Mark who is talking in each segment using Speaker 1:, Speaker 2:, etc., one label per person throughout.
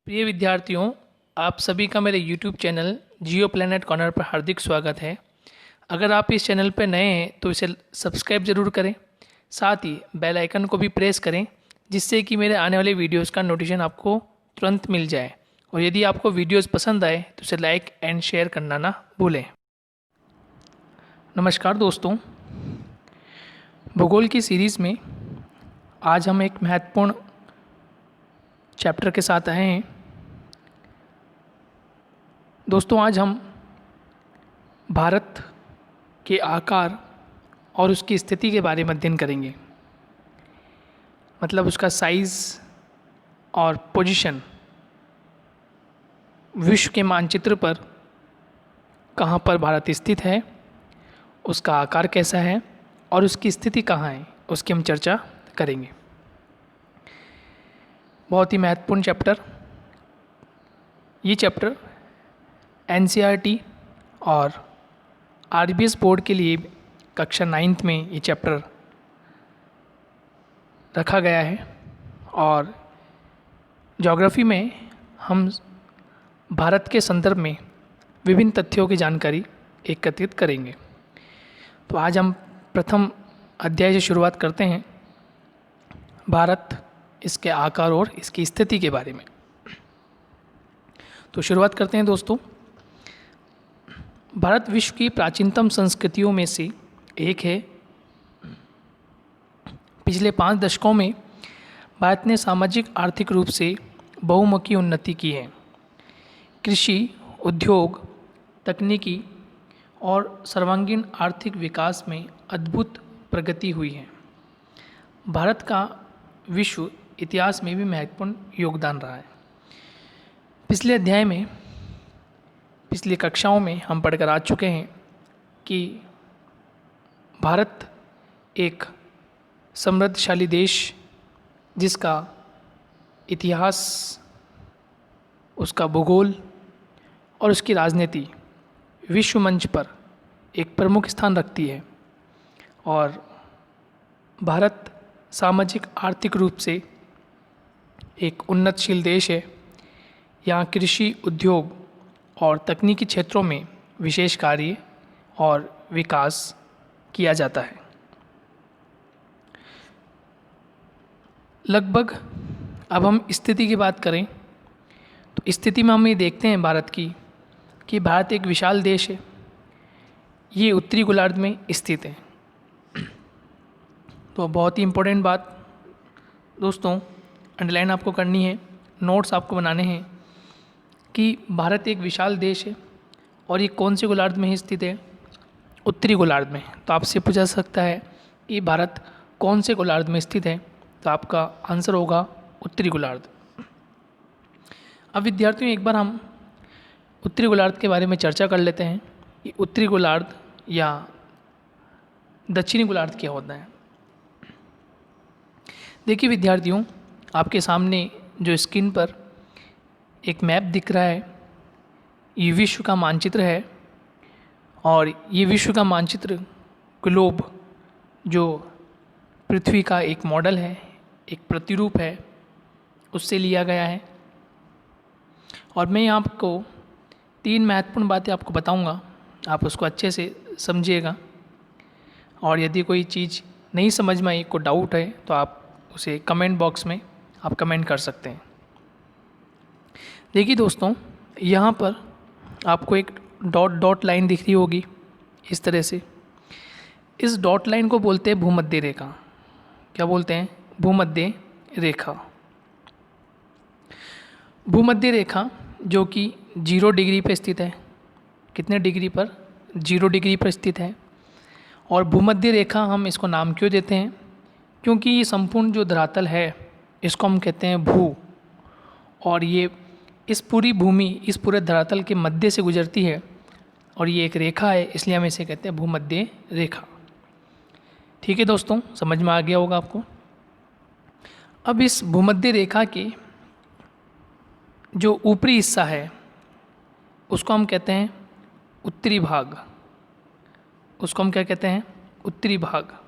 Speaker 1: प्रिय विद्यार्थियों, आप सभी का मेरे YouTube चैनल जियो प्लैनेट कॉर्नर पर हार्दिक स्वागत है। अगर आप इस चैनल पर नए हैं तो इसे सब्सक्राइब ज़रूर करें, साथ ही बेल आइकन को भी प्रेस करें जिससे कि मेरे आने वाले वीडियोस का नोटिफिकेशन आपको तुरंत मिल जाए। और यदि आपको वीडियोस पसंद आए तो इसे लाइक एंड शेयर करना ना भूलें। नमस्कार दोस्तों, भूगोल की सीरीज़ में आज हम एक महत्वपूर्ण चैप्टर के साथ आए हैं। दोस्तों, आज हम भारत के आकार और उसकी स्थिति के बारे में अध्ययन करेंगे। मतलब उसका साइज़ और पोजीशन विश्व के मानचित्र पर कहाँ पर भारत स्थित है, उसका आकार कैसा है और उसकी स्थिति कहाँ है, उसकी हम चर्चा करेंगे। बहुत ही महत्वपूर्ण चैप्टर। ये चैप्टर NCERT और RBS बोर्ड के लिए कक्षा 9th में ये चैप्टर रखा गया है। और ज्योग्राफी में हम भारत के संदर्भ में विभिन्न तथ्यों की जानकारी एकत्रित करेंगे। तो आज हम प्रथम अध्याय से शुरुआत करते हैं, भारत, इसके आकार और इसकी स्थिति के बारे में। तो शुरुआत करते हैं दोस्तों। भारत विश्व की प्राचीनतम संस्कृतियों में से एक है। पिछले 5 दशकों में भारत ने सामाजिक आर्थिक रूप से बहुमुखी उन्नति की है। कृषि, उद्योग, तकनीकी और सर्वांगीण आर्थिक विकास में अद्भुत प्रगति हुई है। भारत का विश्व इतिहास में भी महत्वपूर्ण योगदान रहा है। पिछले अध्याय में, पिछली कक्षाओं में हम पढ़कर आ चुके हैं कि भारत एक समृद्धशाली देश, जिसका इतिहास, उसका भूगोल और उसकी राजनीति विश्व मंच पर एक प्रमुख स्थान रखती है। और भारत सामाजिक आर्थिक रूप से एक उन्नतशील देश है। यहाँ कृषि, उद्योग और तकनीकी क्षेत्रों में विशेष कार्य और विकास किया जाता है। लगभग अब हम स्थिति की बात करें तो स्थिति में हम ये देखते हैं भारत की कि भारत एक विशाल देश है। ये उत्तरी गोलार्ध में स्थित है। तो बहुत ही इम्पोर्टेंट बात दोस्तों अंडरलाइन आपको करनी है, नोट्स आपको बनाने हैं कि भारत एक विशाल देश है और ये कौन से गोलार्ध में स्थित है? उत्तरी गोलार्ध में। तो आपसे पूछा जा सकता है कि भारत कौन से गोलार्ध में स्थित है, तो आपका आंसर होगा उत्तरी गोलार्ध। अब विद्यार्थियों, एक बार हम उत्तरी गोलार्ध के बारे में चर्चा कर लेते हैं कि उत्तरी गोलार्ध या दक्षिणी गोलार्ध क्या होता है। देखिए विद्यार्थियों, आपके सामने जो स्क्रीन पर एक मैप दिख रहा है, ये विश्व का मानचित्र है। और ये विश्व का मानचित्र ग्लोब, जो पृथ्वी का एक मॉडल है, एक प्रतिरूप है, उससे लिया गया है। और मैं आपको 3 महत्वपूर्ण बातें आपको बताऊंगा, आप उसको अच्छे से समझिएगा। और यदि कोई चीज़ नहीं समझ में आई, कोई डाउट है, तो आप उसे कमेंट बॉक्स में आप कमेंट कर सकते हैं। देखिए दोस्तों, यहाँ पर आपको एक डॉट डॉट लाइन दिख रही होगी इस तरह से। इस डॉट लाइन को बोलते हैं भूमध्य रेखा। क्या बोलते हैं? भूमध्य रेखा। भूमध्य रेखा जो कि 0 डिग्री पर स्थित है। कितने डिग्री पर? 0 डिग्री पर स्थित है। और भूमध्य रेखा हम इसको नाम क्यों देते हैं? क्योंकि ये संपूर्ण जो धरातल है, इसको हम कहते हैं भू। और ये इस पूरी भूमि, इस पूरे धरातल के मध्य से गुजरती है और ये एक रेखा है, इसलिए हम इसे कहते हैं भूमध्य रेखा। ठीक है दोस्तों, समझ में आ गया होगा आपको। अब इस भूमध्य रेखा के जो ऊपरी हिस्सा है, उसको हम कहते हैं उत्तरी भाग। उसको हम क्या कहते हैं? उत्तरी भाग।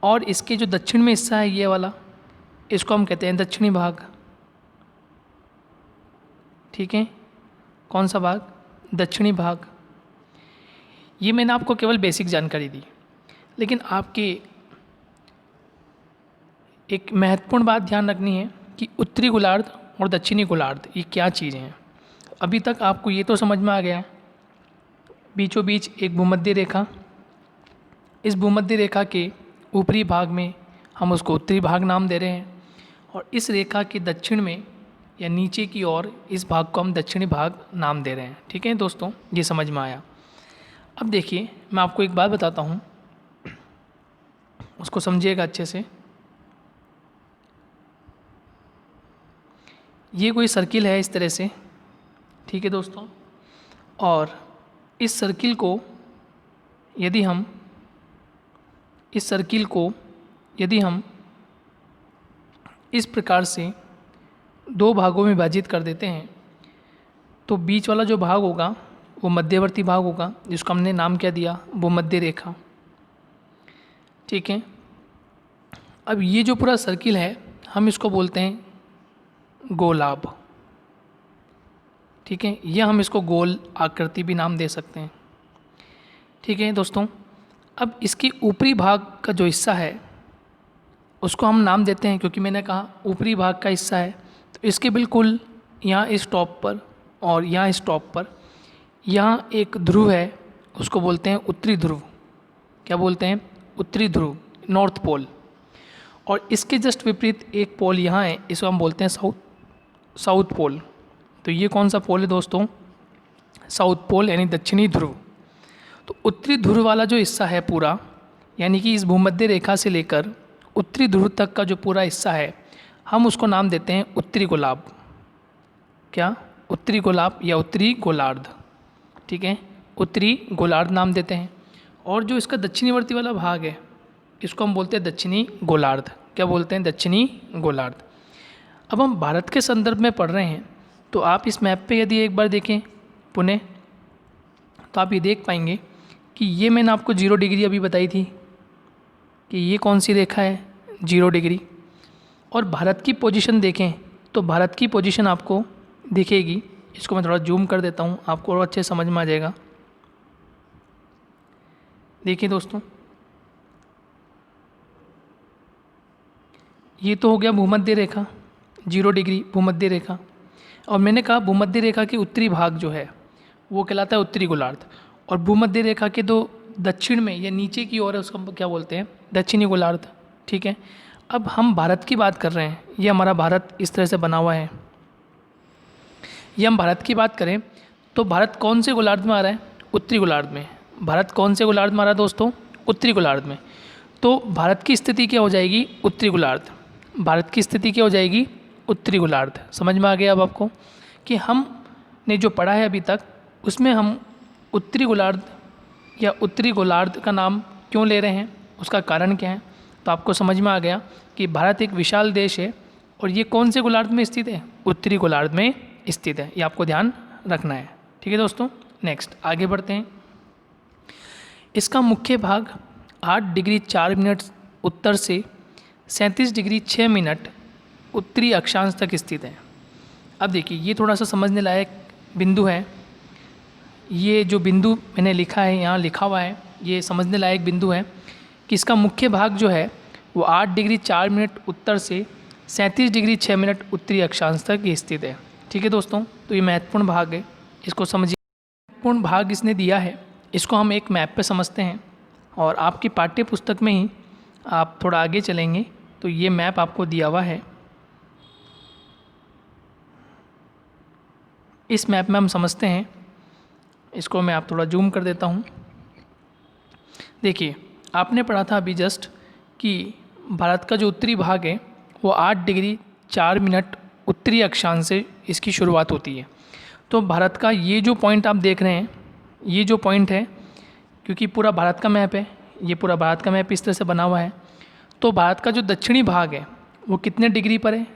Speaker 1: और इसके जो दक्षिण में हिस्सा है, ये वाला, इसको हम कहते हैं दक्षिणी भाग। ठीक है। कौन सा भाग? दक्षिणी भाग। ये मैंने आपको केवल बेसिक जानकारी दी, लेकिन आपके एक महत्वपूर्ण बात ध्यान रखनी है कि उत्तरी गोलार्ध और दक्षिणी गोलार्ध ये क्या चीज़ें हैं। अभी तक आपको ये तो समझ में आ गया है, बीचों बीच एक भूमध्य रेखा, इस भूमध्य रेखा के ऊपरी भाग में हम उसको उत्तरी भाग नाम दे रहे हैं, और इस रेखा के दक्षिण में या नीचे की ओर इस भाग को हम दक्षिणी भाग नाम दे रहे हैं। ठीक है दोस्तों, ये समझ में आया। अब देखिए, मैं आपको एक बात बताता हूँ, उसको समझिएगा अच्छे से। ये कोई सर्किल है इस तरह से, ठीक है दोस्तों, और इस सर्किल को यदि हम इस प्रकार से दो भागों में विभाजित कर देते हैं, तो बीच वाला जो भाग होगा वो मध्यवर्ती भाग होगा, जिसको हमने नाम क्या दिया? भूमध्य रेखा। ठीक है। अब ये जो पूरा सर्किल है हम इसको बोलते हैं गोलाभ। ठीक है, या हम इसको गोल आकृति भी नाम दे सकते हैं। ठीक है दोस्तों, अब इसके ऊपरी भाग का जो हिस्सा है उसको हम नाम देते हैं, क्योंकि मैंने कहा ऊपरी भाग का हिस्सा है, तो इसके बिल्कुल यहाँ इस टॉप पर और यहाँ इस टॉप पर यहाँ एक ध्रुव है, उसको बोलते हैं उत्तरी ध्रुव। क्या बोलते हैं? उत्तरी ध्रुव, नॉर्थ पोल। और इसके जस्ट विपरीत एक पोल यहाँ है, इसको हम बोलते हैं साउथ पोल। तो ये कौन सा पोल है दोस्तों? साउथ पोल, यानी दक्षिणी ध्रुव। तो उत्तरी ध्रुव वाला जो हिस्सा है पूरा, यानी कि इस भूमध्य रेखा से लेकर उत्तरी ध्रुव तक का जो पूरा हिस्सा है, हम उसको नाम देते हैं उत्तरी गोलार्ध। क्या? उत्तरी गोलार्ध या उत्तरी गोलार्ध। ठीक है, उत्तरी गोलार्ध नाम देते हैं। और जो इसका दक्षिणीवर्ती वाला भाग है, इसको हम बोलते हैं दक्षिणी गोलार्ध। क्या बोलते हैं? दक्षिणी गोलार्ध। अब हम भारत के संदर्भ में पढ़ रहे हैं, तो आप इस मैप पे यदि एक बार देखें पुनः, तो आप ये देख पाएंगे कि ये मैंने आपको 0 डिग्री अभी बताई थी कि ये कौन सी रेखा है? 0 डिग्री। और भारत की पोजीशन देखें तो भारत की पोजीशन आपको दिखेगी। इसको मैं थोड़ा जूम कर देता हूँ, आपको और अच्छे समझ में आ जाएगा। देखिए दोस्तों, ये तो हो गया भूमध्य रेखा, 0 डिग्री भूमध्य रेखा। और मैंने कहा भूमध्य रेखा के उत्तरी भाग जो है वो कहलाता है उत्तरी गोलार्ध, और भूमध्य रेखा के दो दक्षिण में या नीचे की ओर है उसको हम क्या बोलते हैं? दक्षिणी गोलार्ध। ठीक है। अब हम भारत की बात कर रहे हैं, ये हमारा भारत इस तरह से बना हुआ है। ये हम भारत की बात करें तो भारत कौन से गोलार्ध में आ रहा है? उत्तरी गोलार्ध में। भारत कौन से गोलार्ध में आ रहा है दोस्तों? उत्तरी गोलार्ध में। तो भारत की स्थिति क्या हो जाएगी? उत्तरी गोलार्ध। भारत की स्थिति क्या हो जाएगी? उत्तरी गोलार्ध। समझ में आ गया अब आपको कि हमने जो पढ़ा है अभी तक उसमें हम उत्तरी गोलार्ध या उत्तरी गोलार्ध का नाम क्यों ले रहे हैं, उसका कारण क्या है। तो आपको समझ में आ गया कि भारत एक विशाल देश है और ये कौन से गोलार्ध में स्थित है? उत्तरी गोलार्ध में स्थित है। ये आपको ध्यान रखना है। ठीक है दोस्तों, नेक्स्ट आगे बढ़ते हैं। इसका मुख्य भाग 8 डिग्री 4 मिनट उत्तर से 37 डिग्री 6 मिनट उत्तरी अक्षांश तक स्थित है। अब देखिए, ये थोड़ा सा समझने लायक बिंदु है। ये जो बिंदु मैंने लिखा है, यहाँ लिखा हुआ है, ये समझने लायक बिंदु है कि इसका मुख्य भाग जो है वो 8 डिग्री 4 मिनट उत्तर से 37 डिग्री 6 मिनट उत्तरी अक्षांश तक स्थित है। ठीक है दोस्तों, तो ये महत्वपूर्ण भाग है, इसको समझिए। महत्वपूर्ण भाग इसने दिया है, इसको हम एक मैप पे समझते हैं, और आपकी पाठ्य पुस्तक में ही आप थोड़ा आगे चलेंगे तो ये मैप आपको दिया हुआ है। इस मैप में हम समझते हैं, इसको मैं आप थोड़ा जूम कर देता हूँ। देखिए, आपने पढ़ा था अभी जस्ट कि भारत का जो उत्तरी भाग है वो 8 डिग्री 4 मिनट उत्तरी अक्षांश से इसकी शुरुआत होती है। तो भारत का ये जो पॉइंट आप देख रहे हैं, ये जो पॉइंट है, क्योंकि पूरा भारत का मैप है, ये पूरा भारत का मैप इस तरह से बना हुआ है, तो भारत का जो दक्षिणी भाग है वो कितने डिग्री पर है?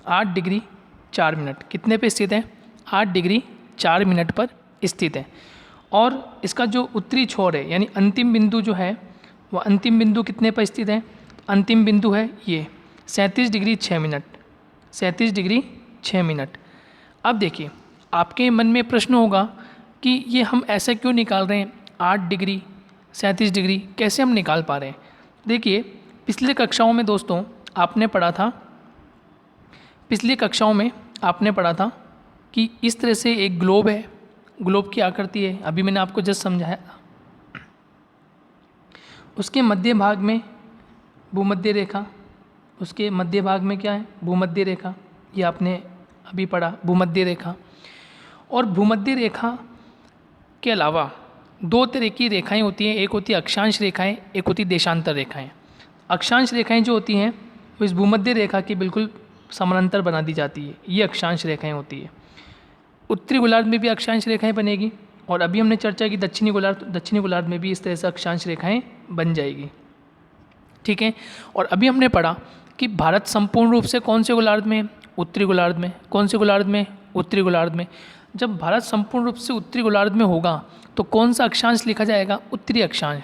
Speaker 1: 8 डिग्री 4 मिनट कितने पे स्थित है? 8 डिग्री 4 मिनट पर स्थित है। और इसका जो उत्तरी छोर है, यानी अंतिम बिंदु जो है, वो अंतिम बिंदु कितने पर स्थित है? अंतिम बिंदु है ये 37 डिग्री 6 मिनट। 37 degree 6 minute. अब देखिए, आपके मन में प्रश्न होगा कि ये हम ऐसा क्यों निकाल रहे हैं, 8 डिग्री 37 डिग्री कैसे हम निकाल पा रहे हैं। देखिए, पिछले कक्षाओं में दोस्तों आपने पढ़ा था, कि इस तरह से एक ग्लोब है, ग्लोब की आकृति है, अभी मैंने आपको जस्ट समझाया। उसके मध्य भाग में भूमध्य रेखा, उसके मध्य भाग में क्या है, भूमध्य रेखा, ये आपने अभी पढ़ा, भूमध्य रेखा। और भूमध्य रेखा के अलावा दो तरह की रेखाएं होती हैं, एक होती है अक्षांश रेखाएं, एक होती देशांतर रेखाएं। अक्षांश रेखाएं जो होती हैं वो इस भूमध्य रेखा के बिल्कुल समानांतर बना दी जाती है, ये अक्षांश रेखाएं होती है। उत्तरी गोलार्ध में भी अक्षांश रेखाएं बनेगी, और अभी हमने चर्चा की दक्षिणी गोलार्ध में भी इस तरह से अक्षांश रेखाएं बन जाएगी, ठीक है। और अभी हमने पढ़ा कि भारत संपूर्ण रूप से कौन से गोलार्ध में, उत्तरी गोलार्ध में। कौन से गोलार्ध में, उत्तरी गोलार्ध में। जब भारत संपूर्ण रूप से उत्तरी गोलार्ध में होगा तो कौन सा अक्षांश लिखा जाएगा, उत्तरी अक्षांश।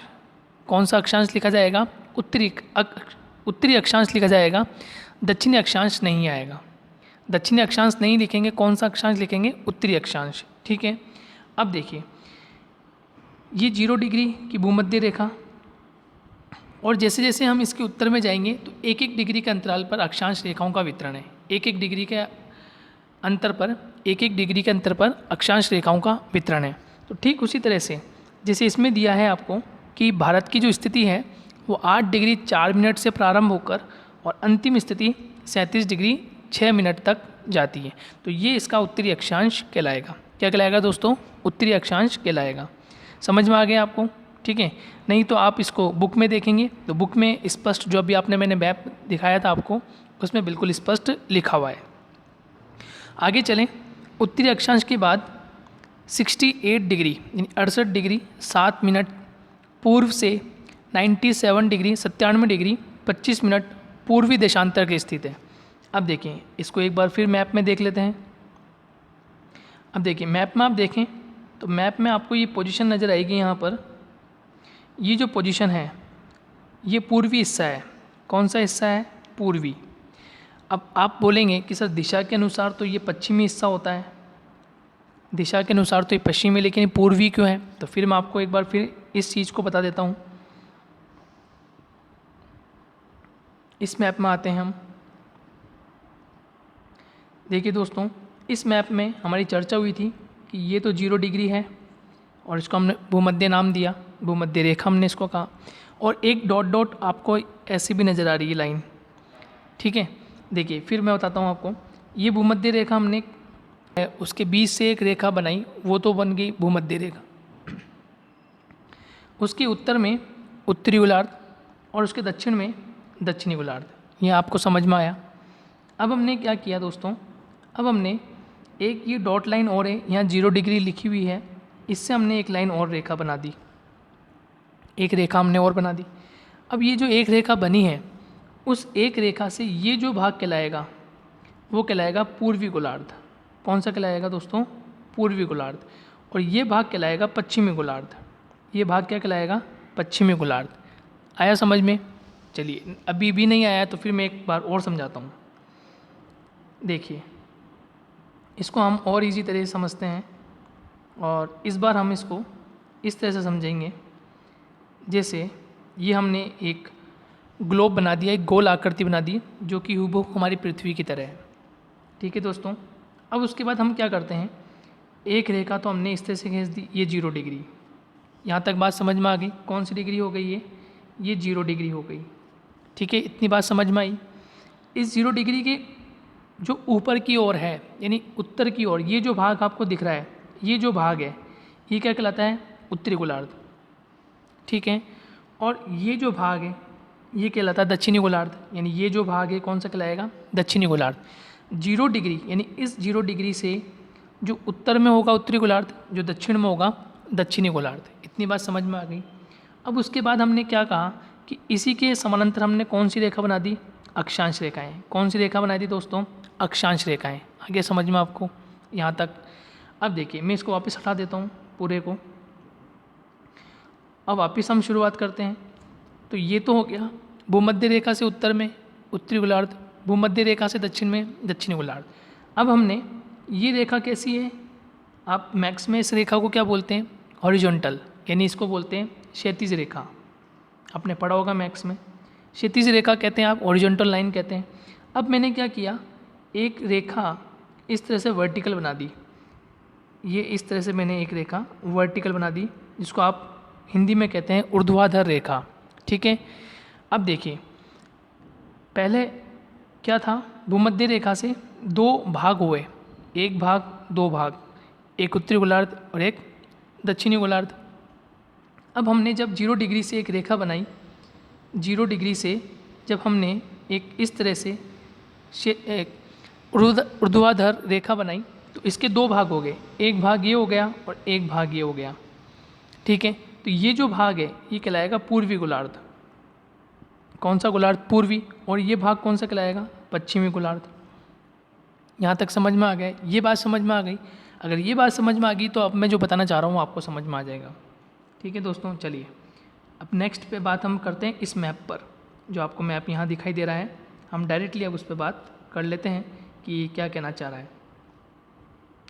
Speaker 1: कौन सा अक्षांश लिखा जाएगा, उत्तरी अक्षांश लिखा जाएगा, दक्षिणी अक्षांश नहीं आएगा। दक्षिणी अक्षांश नहीं लिखेंगे, कौन सा अक्षांश लिखेंगे, उत्तरी अक्षांश, ठीक है। अब देखिए, ये 0 डिग्री की भूमध्य रेखा, और जैसे जैसे हम इसके उत्तर में जाएंगे तो 1-1 डिग्री के अंतराल पर अक्षांश रेखाओं का वितरण है। 1-1 डिग्री के अंतर पर, 1-1 डिग्री के अंतर पर अक्षांश रेखाओं का वितरण है। तो ठीक उसी तरह से जैसे इसमें दिया है आपको कि भारत की जो स्थिति है वो 8 डिग्री 4 मिनट से प्रारंभ होकर और अंतिम स्थिति 37 डिग्री 6 मिनट तक जाती है, तो ये इसका उत्तरी अक्षांश कहलाएगा। क्या कहलाएगा दोस्तों, उत्तरी अक्षांश कहलाएगा। समझ में आ गया आपको, ठीक है। नहीं तो आप इसको बुक में देखेंगे तो बुक में स्पष्ट, जो अभी आपने मैंने मैप दिखाया था आपको, उसमें बिल्कुल स्पष्ट लिखा हुआ है। आगे चलें, उत्तरी अक्षांश के बाद 68 डिग्री यानी 68 डिग्री 7 मिनट पूर्व से 97 डिग्री 97 डिग्री 25 मिनट पूर्वी देशांतर के स्थित है। अब देखिए, इसको एक बार फिर मैप में देख लेते हैं। अब देखिए, मैप में आप देखें तो मैप में आपको ये पोजीशन नज़र आएगी। यहाँ पर ये जो पोजीशन है ये पूर्वी हिस्सा है। कौन सा हिस्सा है, पूर्वी। अब आप बोलेंगे कि सर दिशा के अनुसार तो ये पश्चिमी हिस्सा होता है, दिशा के अनुसार तो ये पश्चिमी, लेकिन पूर्वी क्यों है। तो फिर मैं आपको एक बार फिर इस चीज़ को बता देता हूँ। इस मैप में आते हैं हम। देखिए दोस्तों, इस मैप में हमारी चर्चा हुई थी कि ये तो 0 डिग्री है और इसको हमने भूमध्य नाम दिया, भूमध्य रेखा हमने इसको कहा, और एक डॉट डॉट आपको ऐसी भी नज़र आ रही है लाइन, ठीक है। देखिए फिर मैं बताता हूँ आपको, ये भूमध्य रेखा हमने उसके बीच से एक रेखा बनाई, वो तो बन गई भूमध्य रेखा। उसके उत्तर में उत्तरी गोलार्ध और उसके दक्षिण में दक्षिणी गोलार्ध। ये आपको समझ में आया। अब हमने क्या किया दोस्तों, अब हमने एक ये डॉट लाइन और है, यहाँ 0 डिग्री लिखी हुई है, इससे हमने एक लाइन और रेखा बना दी, एक रेखा हमने और बना दी। अब ये जो एक रेखा बनी है, उस एक रेखा से ये जो भाग कहलाएगा वो कहलाएगा पूर्वी गोलार्ध। कौन सा कहलाएगा दोस्तों, पूर्वी गोलार्ध। और ये भाग कहलाएगा पश्चिमी गोलार्ध। ये भाग क्या कहलाएगा, पश्चिमी गोलार्ध। आया समझ में। चलिए, अभी भी नहीं आया तो फिर मैं एक बार और समझाता हूँ। देखिए, इसको हम और इजी तरह से समझते हैं, और इस बार हम इसको इस तरह से समझेंगे जैसे ये हमने एक ग्लोब बना दिया, एक गोल आकृति बना दी जो कि हूबहू हमारी पृथ्वी की तरह है, ठीक है दोस्तों। अब उसके बाद हम क्या करते हैं, एक रेखा तो हमने इस तरह से खींच दी, ये 0 डिग्री। यहाँ तक बात समझ में आ गई। कौन सी डिग्री हो गई ये 0 डिग्री हो गई, ठीक है। इतनी बात समझ में आई। इस 0 डिग्री के जो ऊपर की ओर है यानी उत्तर की ओर, ये जो भाग आपको दिख रहा है, ये जो भाग है ये क्या कहलाता है, उत्तरी गोलार्ध, ठीक है। और ये जो भाग है ये कहलाता है दक्षिणी गोलार्ध, यानी ये जो भाग है कौन सा कहलाएगा, दक्षिणी गोलार्ध। 0 डिग्री यानी इस 0 डिग्री से जो उत्तर में होगा उत्तरी गोलार्ध, जो दक्षिण में होगा दक्षिणी गोलार्ध। इतनी बात समझ में आ गई। अब उसके बाद हमने क्या कहा कि इसी के समानांतर हमने कौन सी रेखा बना दी, अक्षांश रेखाएं। कौन सी रेखा बना दी दोस्तों, अक्षांश रेखाएं। आगे समझ में आपको यहाँ तक। अब देखिए, मैं इसको वापस हटा देता हूँ पूरे को। अब वापस हम शुरुआत करते हैं। तो ये तो हो गया भूमध्य रेखा से उत्तर में उत्तरी गोलार्ध, भूमध्य रेखा से दक्षिण में दक्षिणी गोलार्ध। अब हमने ये रेखा कैसी है, आप मैथ्स में इस रेखा को क्या बोलते हैं, हॉरिजॉन्टल, यानी इसको बोलते हैं क्षैतिज रेखा। आपने पढ़ा होगा मैथ्स में, क्षैतिज रेखा कहते हैं, आप हॉरिजॉन्टल लाइन कहते हैं। अब मैंने क्या किया, एक रेखा इस तरह से वर्टिकल बना दी, ये इस तरह से मैंने एक रेखा वर्टिकल बना दी, जिसको आप हिंदी में कहते हैं ऊर्ध्वाधर रेखा, ठीक है। अब देखिए, पहले क्या था, भूमध्य रेखा से दो भाग हुए, एक भाग, दो भाग, एक उत्तरी गोलार्ध और एक दक्षिणी गोलार्ध। अब हमने जब 0 डिग्री से एक रेखा बनाई, 0 डिग्री से जब हमने एक इस तरह से एक ऊर्ध्वाधर रेखा बनाई, तो इसके दो भाग हो गए, एक भाग ये हो गया और एक भाग ये हो गया, ठीक है। तो ये जो भाग है ये कहलाएगा पूर्वी गोलार्ध। कौन सा गोलार्ध, पूर्वी, और ये भाग कौन सा कहलाएगा, पश्चिमी गोलार्ध। यहाँ तक समझ में आ गया, ये बात समझ में आ गई। अगर ये बात समझ में आ गई तो अब मैं जो बताना चाह रहा हूँ आपको समझ में आ जाएगा, ठीक है दोस्तों। चलिए अब नेक्स्ट पे बात हम करते हैं इस मैप पर, जो आपको मैप यहाँ दिखाई दे रहा है, हम डायरेक्टली अब उस पर बात कर लेते हैं कि क्या कहना चाह रहा है।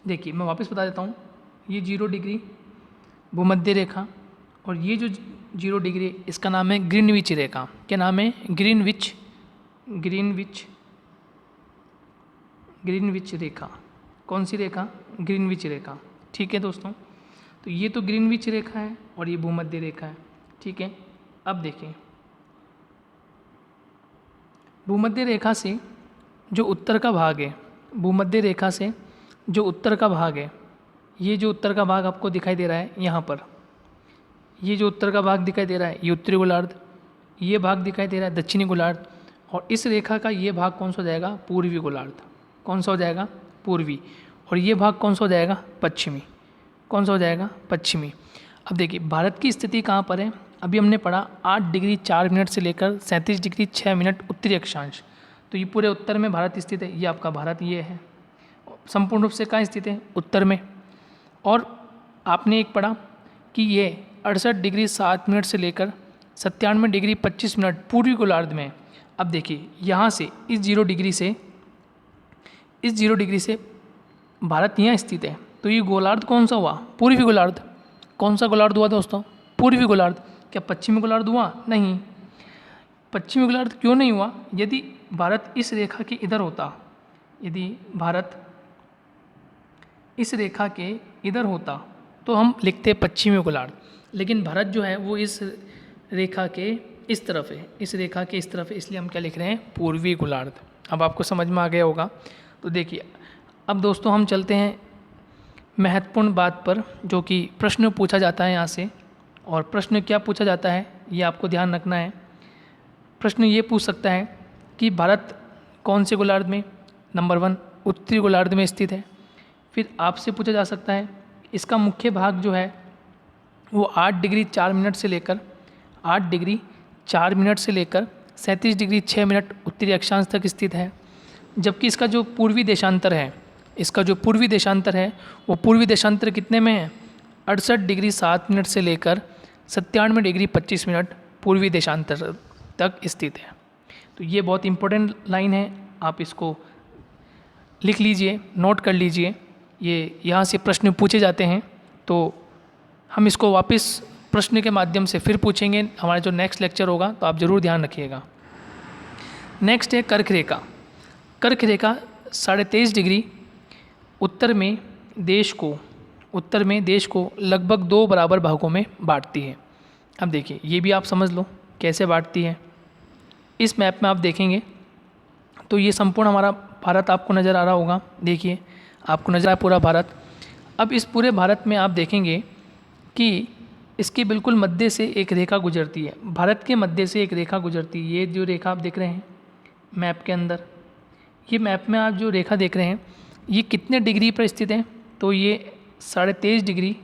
Speaker 1: देखिए मैं वापस बता देता हूँ, ये 0 डिग्री भूमध्य रेखा, और ये जो 0 डिग्री इसका नाम है ग्रीनविच रेखा। क्या नाम है, ग्रीनविच रेखा। कौन सी रेखा, ग्रीनविच रेखा, ठीक है दोस्तों। तो ये तो ग्रीनविच रेखा है और ये भूमध्य रेखा है, ठीक है। अब देखें, भूमध्य रेखा से जो उत्तर का भाग है, भूमध्य रेखा से जो उत्तर का भाग है, ये जो उत्तर का भाग आपको दिखाई दे रहा है यहाँ पर, ये जो उत्तर का भाग दिखाई दे रहा है ये उत्तरी गोलार्ध, ये भाग दिखाई दे रहा है दक्षिणी गोलार्ध, और इस रेखा का ये भाग कौन सा हो जाएगा, पूर्वी गोलार्ध। कौन सा हो जाएगा, पूर्वी, और ये भाग कौन सा हो जाएगा, पश्चिमी। कौन सा हो जाएगा, पश्चिमी। अब देखिए भारत की स्थिति कहाँ पर है, अभी हमने पढ़ा 8 डिग्री 4 मिनट से लेकर 37 डिग्री 6 मिनट उत्तरी अक्षांश। तो ये पूरे उत्तर में भारत स्थित है, ये आपका भारत ये है, संपूर्ण रूप से कहाँ स्थित है, उत्तर में। और आपने एक पढ़ा कि ये 68 डिग्री 7 मिनट से लेकर 97 डिग्री 25 मिनट पूर्वी गोलार्ध में। अब देखिए यहाँ से इस 0 डिग्री से भारत यहाँ स्थित है, तो ये गोलार्ध कौन सा हुआ, पूर्वी गोलार्ध। कौन सा गोलार्ध हुआ दोस्तों, पूर्वी गोलार्ध। क्या पश्चिमी गोलार्ध हुआ, नहीं। पश्चिमी गोलार्ध क्यों नहीं हुआ, यदि भारत इस रेखा के इधर होता, यदि भारत इस रेखा के इधर होता तो हम लिखते पश्चिमी गोलार्ध, लेकिन भारत जो है वो इस रेखा के इस तरफ है, इस रेखा के इस तरफ है, इसलिए हम क्या लिख रहे हैं, पूर्वी गोलार्ध। अब आपको समझ में आ गया होगा। तो देखिए अब दोस्तों हम चलते हैं महत्वपूर्ण बात पर, जो कि प्रश्न पूछा जाता है यहाँ से। और प्रश्न क्या पूछा जाता है ये आपको ध्यान रखना है। प्रश्न ये पूछ सकता है कि भारत कौन से गोलार्ध में, नंबर 1 उत्तरी गोलार्ध में स्थित है। फिर आपसे पूछा जा सकता है इसका मुख्य भाग जो है वो 8 डिग्री 4 मिनट से लेकर 37 डिग्री 6 मिनट उत्तरी अक्षांश तक स्थित है, जबकि इसका जो पूर्वी देशांतर है, वो पूर्वी देशांतर कितने में है, 68 डिग्री 7 मिनट से लेकर 97 डिग्री 25 मिनट पूर्वी देशांतर तक स्थित है। तो ये बहुत इंपॉर्टेंट लाइन है, आप इसको लिख लीजिए, नोट कर लीजिए। ये यहाँ से प्रश्न पूछे जाते हैं, तो हम इसको वापस प्रश्न के माध्यम से फिर पूछेंगे हमारा जो नेक्स्ट लेक्चर होगा, तो आप ज़रूर ध्यान रखिएगा। नेक्स्ट है कर्क रेखा। कर्क रेखा 23.5 डिग्री उत्तर में देश को लगभग 2 बराबर भागों में बांटती है। अब देखिए ये भी आप समझ लो कैसे बांटती है। इस मैप में आप देखेंगे तो ये संपूर्ण हमारा भारत आपको नज़र आ रहा होगा। देखिए आपको नज़र आया पूरा भारत। अब इस पूरे भारत में आप देखेंगे कि इसके बिल्कुल मध्य से एक रेखा गुजरती है, भारत के मध्य से एक रेखा गुजरती है। ये जो रेखा आप देख रहे हैं मैप के अंदर, ये मैप में आप जो रेखा देख रहे हैं ये कितने डिग्री पर स्थित है, तो ये 23.5 डिग्री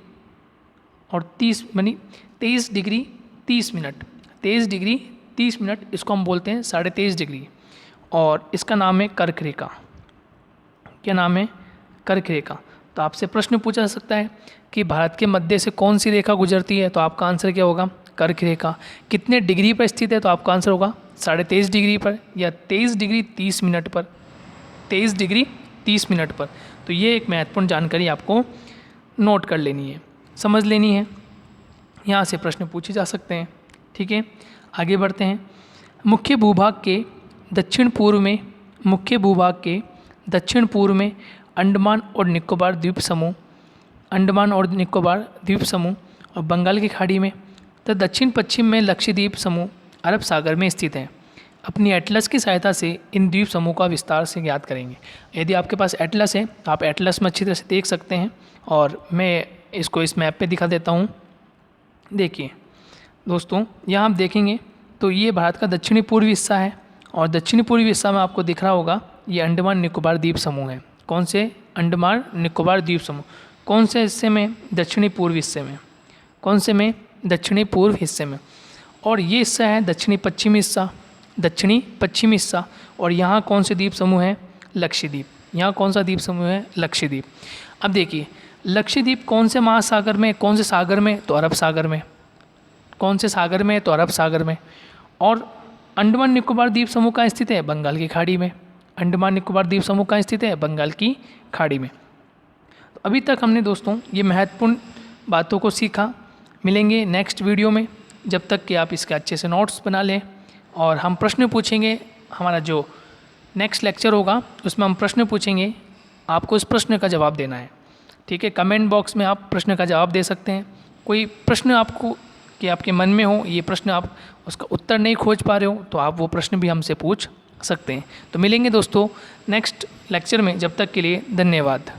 Speaker 1: और 23 डिग्री 30 मिनट, 23 डिग्री 30 मिनट, इसको हम बोलते हैं 23.5 डिग्री, और इसका नाम है कर्क रेखा। क्या नाम है, कर्क रेखा। तो आपसे प्रश्न पूछा जा सकता है कि भारत के मध्य से कौन सी रेखा गुजरती है, तो आपका आंसर क्या होगा, कर्क रेखा। कितने डिग्री पर स्थित है, तो आपका आंसर होगा 23.5 डिग्री पर या 23 डिग्री 30 मिनट पर, 23 डिग्री 30 मिनट पर। तो ये एक महत्वपूर्ण जानकारी आपको नोट कर लेनी है, समझ लेनी है। यहाँ से प्रश्न पूछे जा सकते हैं। ठीक है, आगे बढ़ते हैं। मुख्य भूभाग के दक्षिण पूर्व में अंडमान और निकोबार द्वीप समूह, और बंगाल की खाड़ी में, तथा दक्षिण पश्चिम में लक्षद्वीप समूह अरब सागर में स्थित है। अपनी एटलस की सहायता से इन द्वीप समूह का विस्तार से ज्ञात करेंगे। यदि आपके पास एटलस है तो आप एटलस में अच्छी तरह से देख सकते हैं, और मैं इसको इस मैप पे दिखा देता हूँ। देखिए दोस्तों, यहाँ आप देखेंगे तो ये भारत का दक्षिणी पूर्वी हिस्सा है, और दक्षिणी पूर्वी हिस्सा में आपको दिख रहा होगा ये अंडमान निकोबार द्वीप समूह है। कौन से? अंडमान निकोबार द्वीप समूह। कौन से हिस्से में? दक्षिणी पूर्व हिस्से में। कौन से में? दक्षिणी पूर्व हिस्से में। और ये हिस्सा है दक्षिणी पश्चिमी हिस्सा। और यहाँ कौन से द्वीप समूह है? लक्षद्वीप। यहाँ कौन सा द्वीप समूह है? लक्षद्वीप। अब देखिए, लक्षद्वीप कौन से महासागर में, कौन से सागर में? तो अरब सागर में। कौन से सागर में? तो अरब सागर में। और अंडमान निकोबार द्वीप समूह कहाँ स्थित है? बंगाल की खाड़ी में। अंडमान निकोबार द्वीप समूह कहाँ स्थित है? बंगाल की खाड़ी में। तो अभी तक हमने दोस्तों ये महत्वपूर्ण बातों को सीखा। मिलेंगे नेक्स्ट वीडियो में, जब तक कि आप इसके अच्छे से नोट्स बना लें, और हम प्रश्न पूछेंगे। हमारा जो नेक्स्ट लेक्चर होगा उसमें हम प्रश्न पूछेंगे, आपको इस प्रश्न का जवाब देना है। ठीक है, कमेंट बॉक्स में आप प्रश्न का जवाब दे सकते हैं। कोई प्रश्न आपको कि आपके मन में हो, ये प्रश्न आप उसका उत्तर नहीं खोज पा रहे हो, तो आप वो प्रश्न भी हमसे पूछ सकते हैं। तो मिलेंगे दोस्तों नेक्स्ट लेक्चर में, जब तक के लिए धन्यवाद।